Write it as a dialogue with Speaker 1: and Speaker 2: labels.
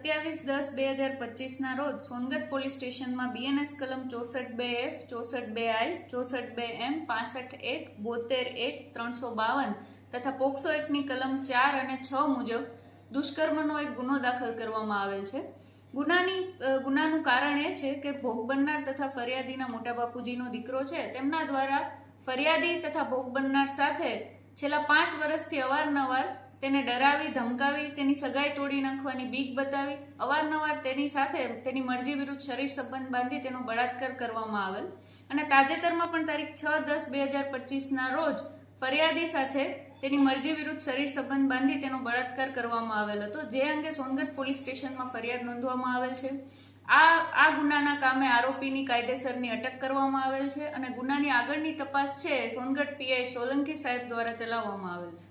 Speaker 1: 27/10/2025 રોજ સોનગઢ પોલીસ સ્ટેશનમાં BNS કલમ 64(2)F, 64(2)I, 64(2)M, 65(1), 72(1), 352 તથા પોક્સો એક્ટની કલમ 4 અને 6 મુજબ દુષ્કર્મનો એક ગુનો દાખલ કરવામાં આવેલ છે. ગુનાનું કારણ એ છે કે ભોગ બનનાર તથા ફરિયાદીના મોટા બાપુજીનો દીકરો છે તેમના દ્વારા ફરિયાદી તથા ભોગ બનનાર સાથે છેલ્લા 5 વર્ષથી અવારનવાર તેને ડરાવી ધમકાવી તેની સગાઈ તોડી નાખવાની બીક બતાવી અવારનવાર તેની સાથે તેની મરજી વિરુદ્ધ શરીર સંબંધ બાંધી તેનો બળાત્કાર કરવામાં આવેલ અને તાજેતરમાં પણ તારીખ 6/10/2025 રોજ ફરિયાદી સાથે તેની મરજી વિરુદ્ધ શરીર સંબંધ બાંધી તેનો બળાત્કાર કરવામાં આવેલ હતો, જે અંગે સોનગઢ પોલીસ સ્ટેશનમાં ફરિયાદ નોંધવામાં આવેલ છે. આ ગુનાના કામે આરોપીની કાયદેસરની અટક કરવામાં આવેલ છે અને ગુનાની આગળની તપાસ છે સોનગઢ PI સોલંકી સાહેબ દ્વારા ચલાવવામાં આવેલ છે.